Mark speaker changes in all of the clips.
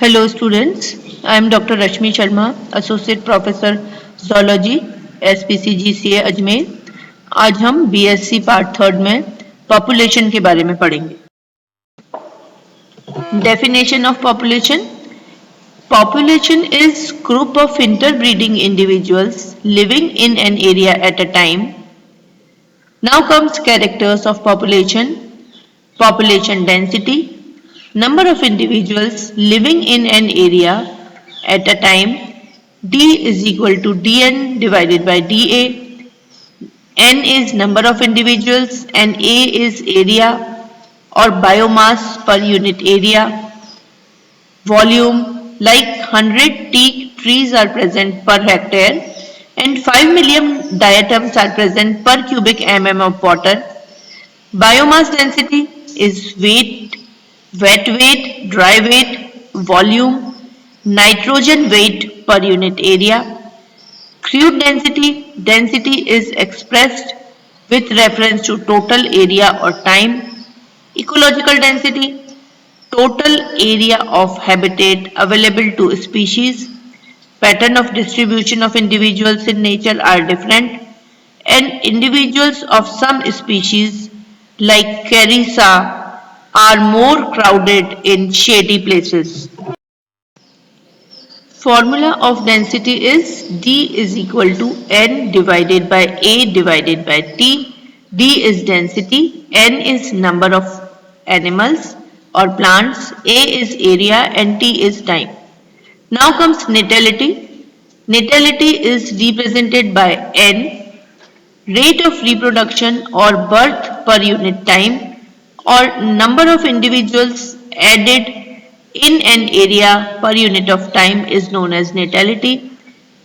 Speaker 1: Hello students, I am Dr. Rashmi Sharma, Associate Professor Zoology, SPCGCA Ajmer. आज हम BSc part third में population के बारे में पढ़ेंगे। Definition of population. Population is group of interbreeding individuals living in an area at a time. Now comes characters of population. Population density, number of individuals living in an area at a time. D is equal to Dn divided by DA. N is number of individuals and A is area or biomass per unit area. Volume, like 100 teak trees are present per hectare and 5 million diatoms are present per cubic mm of water. Biomass density is weight, wet weight, dry weight, volume, nitrogen weight per unit area. Crude density, density is expressed with reference to total area or time. Ecological density, total area of habitat available to species. Pattern of distribution of individuals in nature are different, and individuals of some species like Carissa are more crowded in shady places. Formula of density is D is equal to N divided by A divided by T. D is density, N is number of animals or plants, A is area and T is time. Now comes natality. Natality is represented by N, rate of reproduction or birth per unit time, or number of individuals added in an area per unit of time is known as natality.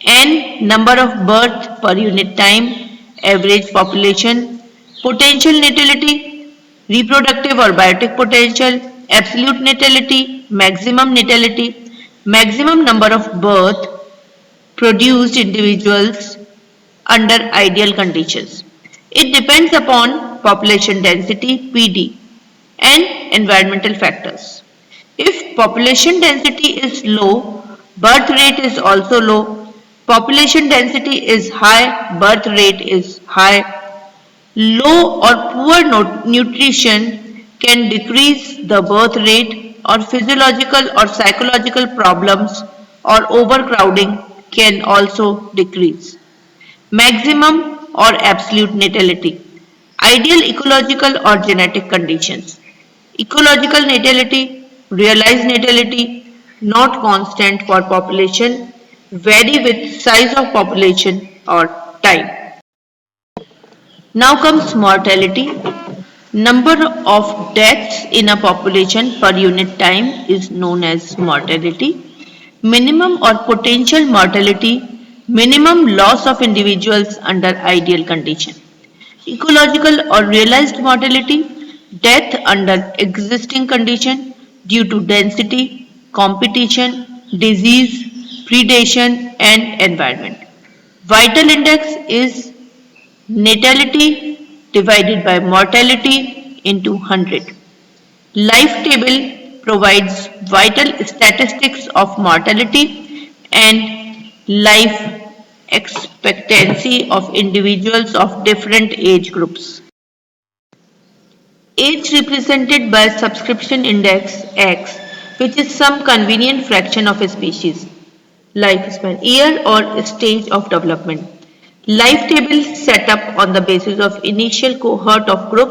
Speaker 1: N, number of birth per unit time, average population. Potential natality, reproductive or biotic potential. Absolute natality, maximum number of birth produced individuals under ideal conditions. It depends upon population density PD and environmental factors. If population density is low, birth rate is also low. Population density is high, birth rate is high. Low or poor nutrition can decrease the birth rate, or physiological or psychological problems or overcrowding can also decrease. Maximum or absolute natality. Ideal ecological or genetic conditions. Ecological natality, realized natality, not constant for population, vary with size of population or time. Now comes mortality. Number of deaths in a population per unit time is known as mortality. Minimum or potential mortality, minimum loss of individuals under ideal condition. Ecological or realized mortality, death under existing condition due to density, competition, disease, predation and environment. Vital index is natality divided by mortality into 100. Life table provides vital statistics of mortality and life expectancy of individuals of different age groups. Age represented by subscription index X, which is some convenient fraction of a species. Lifespan, year or stage of development. Life table set up on the basis of initial cohort of group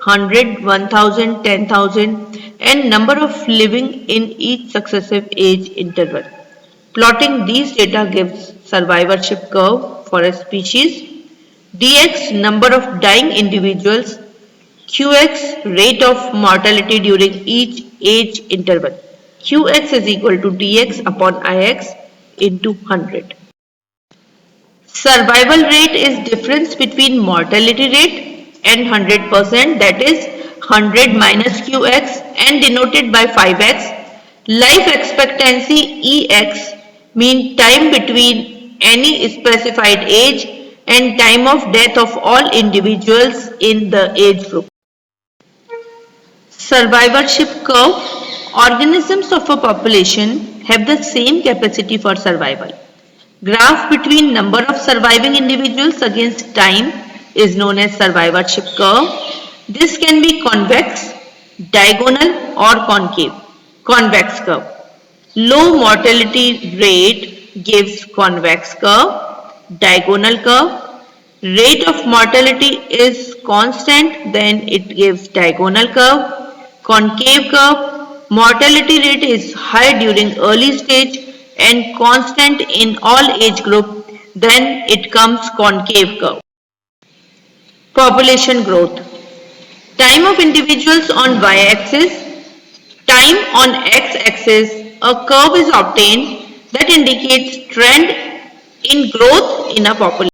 Speaker 1: 100, 1000, 10,000 and number of living in each successive age interval. Plotting these data gives survivorship curve for a species. Dx, number of dying individuals. Qx, rate of mortality during each age interval. Qx is equal to dx upon Ix into 100. Survival rate is difference between mortality rate and 100%, that is 100 minus Qx and denoted by 5x. Life expectancy Ex mean time between any specified age and time of death of all individuals in the age group. Survivorship curve Organisms of a population have the same capacity for survival. Graph between number of surviving individuals against time is known as survivorship curve. This can be convex, diagonal or concave. Convex curve. Low mortality rate gives convex curve. Diagonal curve. Rate of mortality is constant, then it gives diagonal curve. Concave curve. Mortality rate is high during early stage and constant in all age group, then it comes concave curve. Population growth. Time of individuals on y-axis, time on x-axis, a curve is obtained that indicates trend in growth in a population.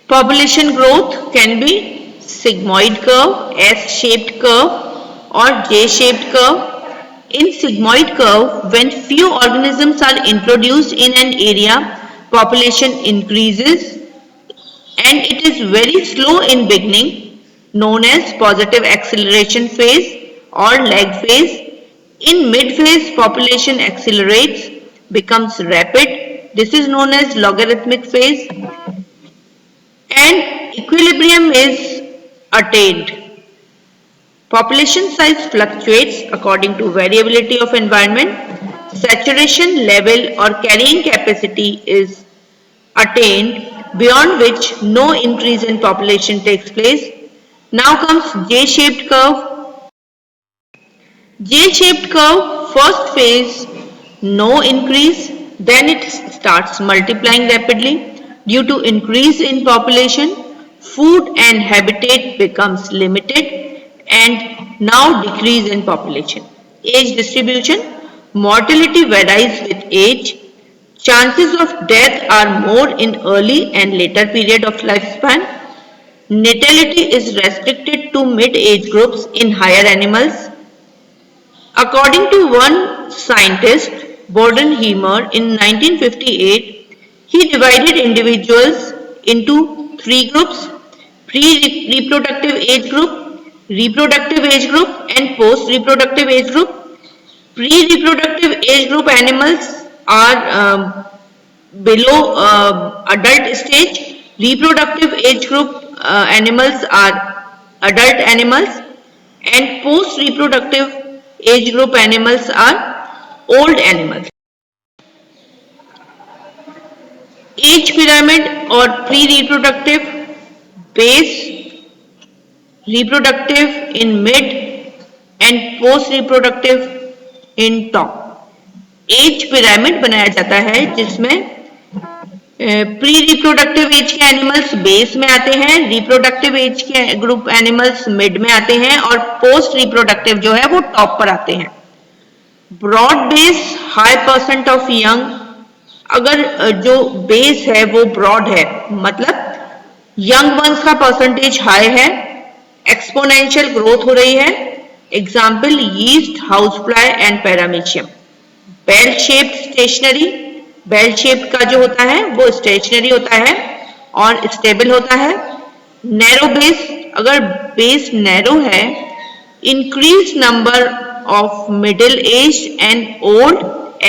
Speaker 1: Population growth can be sigmoid curve, S-shaped curve or J-shaped curve. In sigmoid curve, when few organisms are introduced in an area, population increases and it is very slow in beginning, known as positive acceleration phase or lag phase. In mid phase, population accelerates, becomes rapid. This is known as logarithmic phase, and equilibrium is attained. Population size fluctuates according to variability of environment. Saturation level or carrying capacity is attained, beyond which no increase in population takes place. Now comes J-shaped curve. J-shaped curve, first phase, no increase, then it starts multiplying rapidly due to increase in population. Food and habitat becomes limited and now decrease in population. Age distribution. Mortality varies with age. Chances of death are more in early and later period of lifespan. Natality is restricted to mid-age groups in higher animals. According to one scientist, Bodenheimer, in 1958, he divided individuals into three groups: pre-reproductive age group, reproductive age group, and post-reproductive age group. Pre-reproductive age group animals are below adult stage. Reproductive age group animals are adult animals, and post-reproductive age group animals are old animals. Age pyramid or pre-reproductive, base, reproductive in mid and post-reproductive in top. Age pyramid बनाया जाता है जिसमें pre reproductive age के animals base में आते हैं, reproductive age के group animals mid में आते हैं और पोस्ट रिप्रोडक्टिव जो है वो टॉप पर आते हैं. Broad base, high percent of young. अगर जो बेस है वो ब्रॉड है, मतलब यंग वंस का परसेंटेज हाई है, एक्सपोनेंशियल ग्रोथ हो रही है. Example yeast, house fly and paramecium. Bell shaped stationary, bell shaped का जो होता है वो स्टेशनरी होता है और स्टेबल होता है. नैरो बेस, अगर बेस नैरो है, increase number of middle age and old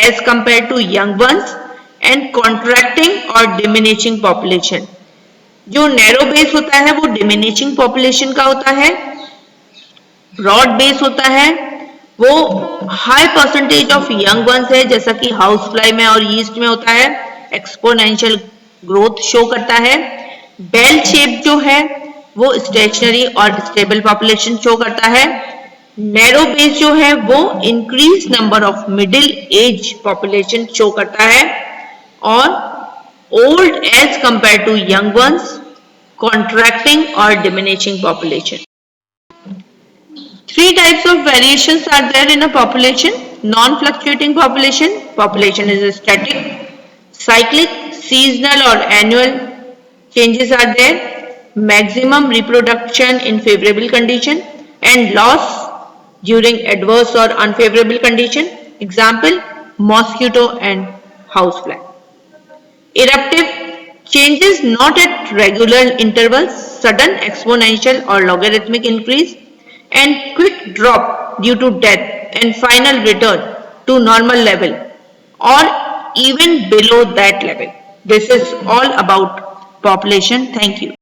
Speaker 1: age compare to young ones and contracting और डिमिनिशिंग पॉपुलेशन. जो नैरो बेस होता है वो डिमिनिशिंग पॉपुलेशन का होता है. ब्रॉड बेस होता है वो high percentage of young ones है, जैसा कि हाउस फ्लाई में और यीस्ट में होता है. एक्सपोनेंशियल ग्रोथ शो करता है. बेल शेप जो है वो स्टेशनरी और स्टेबल पॉपुलेशन शो करता है. नैरो बेस जो है वो increase number of middle age population show करता है और old age compare to young ones, contracting और diminishing population. Three types of variations are there in a population. Non-fluctuating population. Population is static. Cyclic, seasonal or annual changes are there. Maximum reproduction in favorable condition and loss during adverse or unfavorable condition. Example, mosquito and housefly. Eruptive, changes not at regular intervals, sudden exponential or logarithmic increase and quick drop due to death and final return to normal level or even below that level. This is all about population. Thank you.